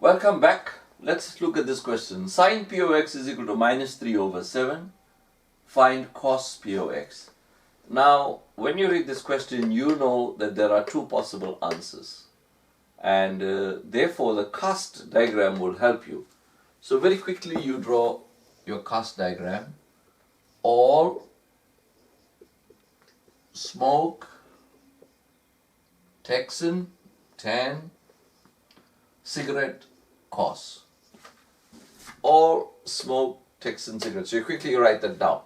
Welcome back. Let's look at this question. Sin p of x is equal to minus 3 over 7. Find cos p of x. Now, when you read this question, you know that there are two possible answers. And therefore, the cast diagram will help you. So very quickly, you draw your cast diagram. All, smoke, Texan, tan, cigarette, cos. All, smoke, Texan, cigarette. So you quickly write that down.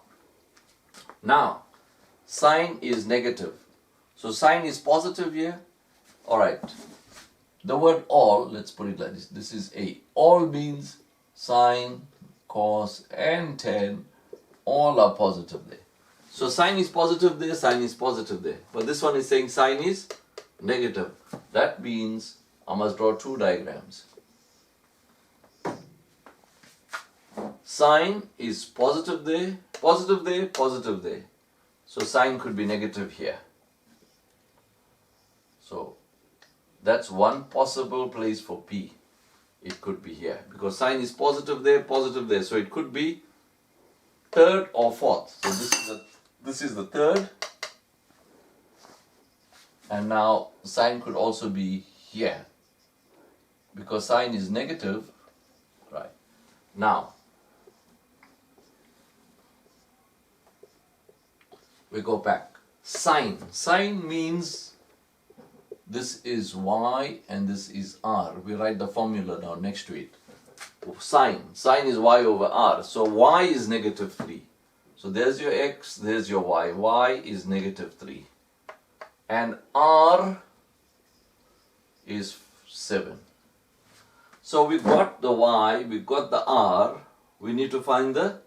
Now, sign is negative. So sign is positive here. Alright. The word all, let's put it like this. This is A. All means sine, cos, and tan. All are positive there. So sine is positive there, sine is positive there. But this one is saying sine is negative. That means I must draw two diagrams. Sine is positive there, positive there, positive there. So sine could be negative here. So that's one possible place for P. It could be here because sine is positive there, positive there. So it could be third or fourth. So this is the third. And now sine could also be here because sine is negative. Right. Now we go back. Sine. Sine means this is y and this is r. We write the formula now next to it. Sine. Sine is y over r. So y is negative 3. So there's your x, there's your y. Y is negative 3. And r is 7. So we got the y, we got the r. We need to find the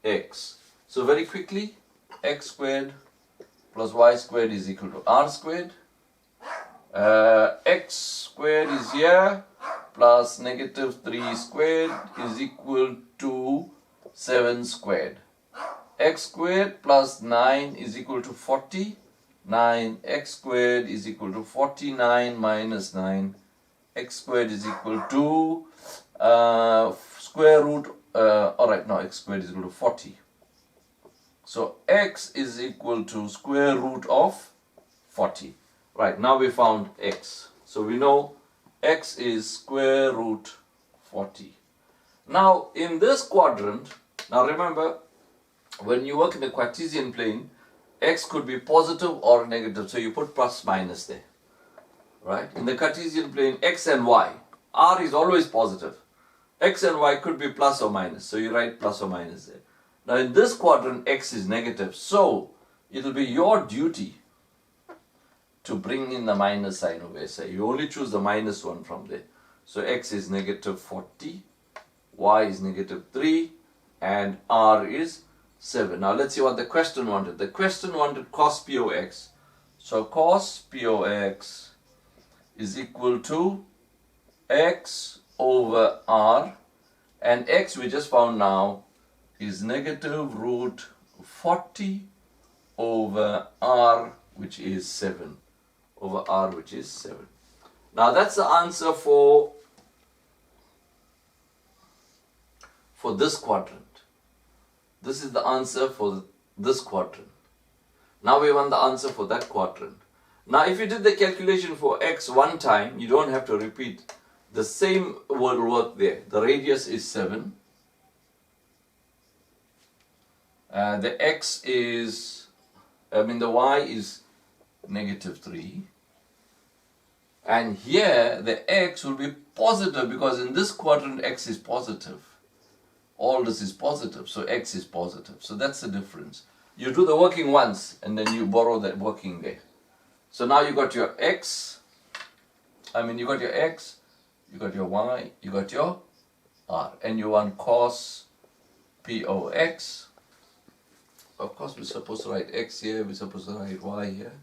x. So very quickly, x squared plus y squared is equal to r squared. X squared is here plus negative 3 squared is equal to 7 squared. X squared plus 9 is equal to 40. 9 x squared is equal to 49 minus 9. X squared is equal to square root, alright, no, x squared is equal to 40. So x is equal to square root of 40. Right, now we found x. So we know x is square root 40. Now in this quadrant, now remember, when you work in the Cartesian plane, x could be positive or negative. So you put plus minus there. Right? In the Cartesian plane, x and y, r is always positive. X and y could be plus or minus. So you write plus or minus there. Now in this quadrant, x is negative. So it will be your duty to bring in the minus sign over here. So you only choose the minus one from there. So x is negative 40, y is negative 3, and r is 7. Now let's see what the question wanted. The question wanted cos p of x. So cos p of x is equal to x over r, and x we just found now is negative root 40 over r, which is 7. Over r, which is 7. Now that's the answer for this quadrant. This is the answer for this quadrant. Now we want the answer for that quadrant. Now if you did the calculation for x one time, you don't have to repeat. The same will work there. The radius is 7. The x is, the y is negative 3. And here the x will be positive because in this quadrant x is positive. All this is positive, so x is positive. So that's the difference. You do the working once and then you borrow that working there. So now you got your x, you got your x, you got your y, you got your r. And you want cos p of x. Of course we're supposed to write x here, we're supposed to write y here.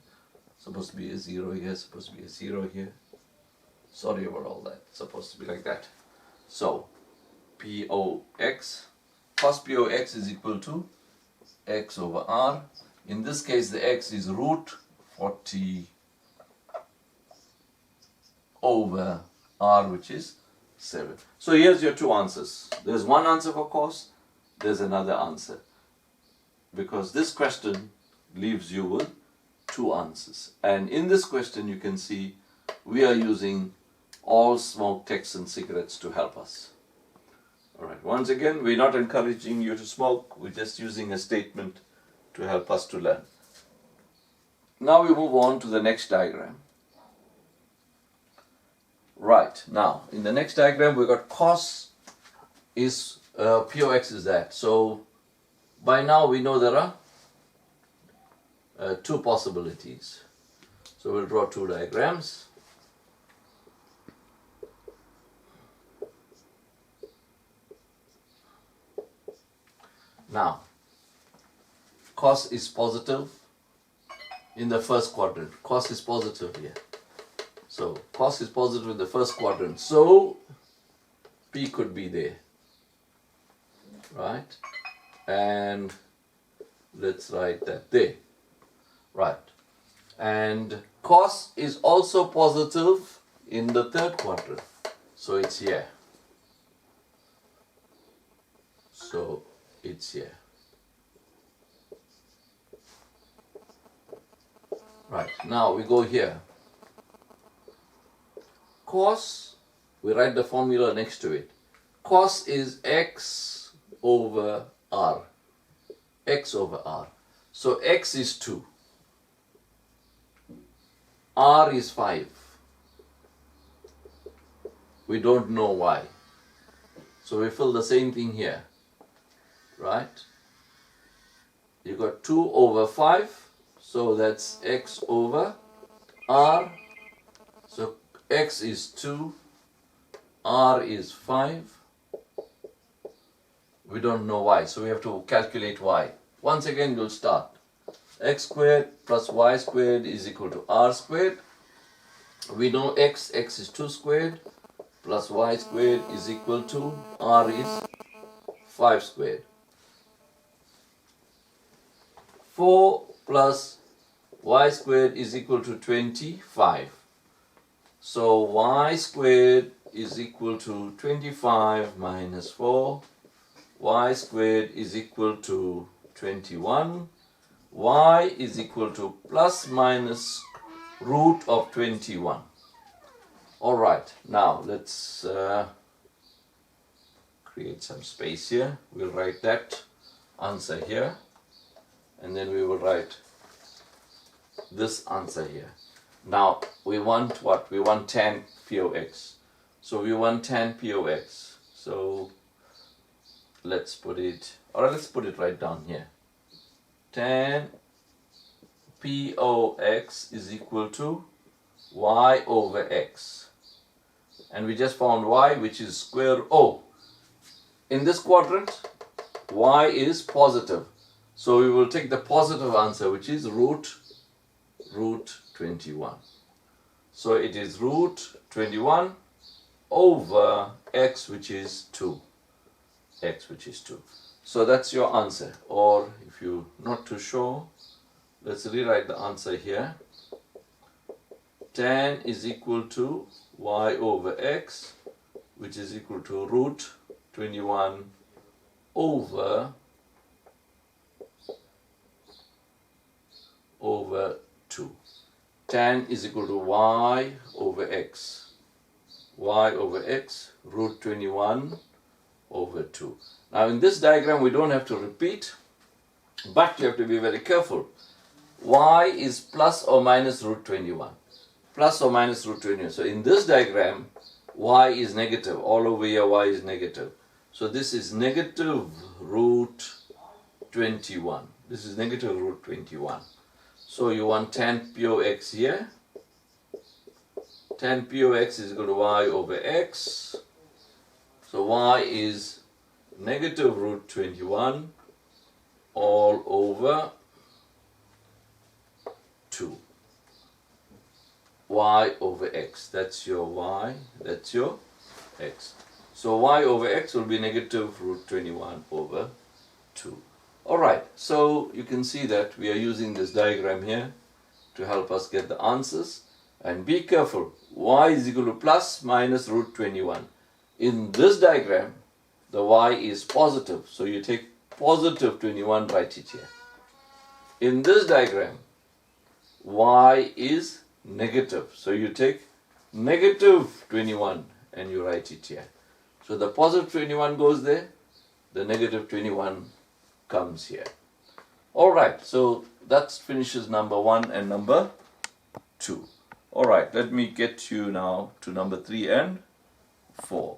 Supposed to be a 0 here, supposed to be a 0 here. Sorry about all that. It's supposed to be like that. So p of x, cos p of x is equal to x over r. In this case the x is root 40 over r, which is 7. So here's your two answers. There's one answer for cos, there's another answer. Because this question leaves you with two answers. And in this question you can see we are using all smoke, texts and cigarettes to help us. Alright, once again, we're not encouraging you to smoke, we're just using a statement to help us to learn. Now we move on to the next diagram. Right, now in the next diagram we got cos is P of x is that. So by now we know there are two possibilities. So we'll draw two diagrams. Now, cos is positive in the first quadrant. Cos is positive here. So, cos is positive in the first quadrant. So, P could be there. Right? And let's write that there. Right. And cos is also positive in the third quadrant. So, it's here. So, it's here. Right, now we go here. Cos, we write the formula next to it. Cos is x over r. X over r. So x is 2. R is 5. We don't know why. So we fill the same thing here. Right? You got 2 over 5. So that's x over r. So x is 2. R is 5. We don't know y. So we have to calculate y. Once again, you'll start. X squared plus y squared is equal to r squared. We know x is 2 squared plus y squared is equal to r is 5 squared. 4 plus y squared is equal to 25. So y squared is equal to 25 minus 4. Y squared is equal to 21. Y is equal to plus minus root of 21. Alright, now let's create some space here. We'll write that answer here. And then we will write this answer here. Now we want what? We want tan P of x. So we want tan P of x. So let's put it, or let's put it right down here. Tan P of x is equal to y over x. And we just found y, which is square root. Oh, in this quadrant, y is positive. So we will take the positive answer, which is root 21. So it is root 21 over x, which is 2. X, which is 2. So that's your answer. Or if you're not too sure, let's rewrite the answer here. Tan is equal to y over x, which is equal to root 21 over 2. Tan is equal to y over x. Y over x, root 21 over 2. Now in this diagram we don't have to repeat, but you have to be very careful. Y is plus or minus root 21. Plus or minus root 21. So in this diagram, y is negative. All over here y is negative. So this is negative root 21. This is negative root 21. So you want tan P of x here. Tan P of x is equal to y over x. So y is negative root 21 all over 2. Y over x. That's your y. That's your x. So y over x will be negative root 21 over 2. Alright, so you can see that we are using this diagram here to help us get the answers. And be careful, y is equal to plus minus root 21. In this diagram, the y is positive, so you take positive 21, write it here. In this diagram, y is negative, so you take negative 21 and you write it here. So the positive 21 goes there, the negative 21 comes here. Alright, so that finishes number 1 and number 2. Alright, let me get you now to number 3 and 4.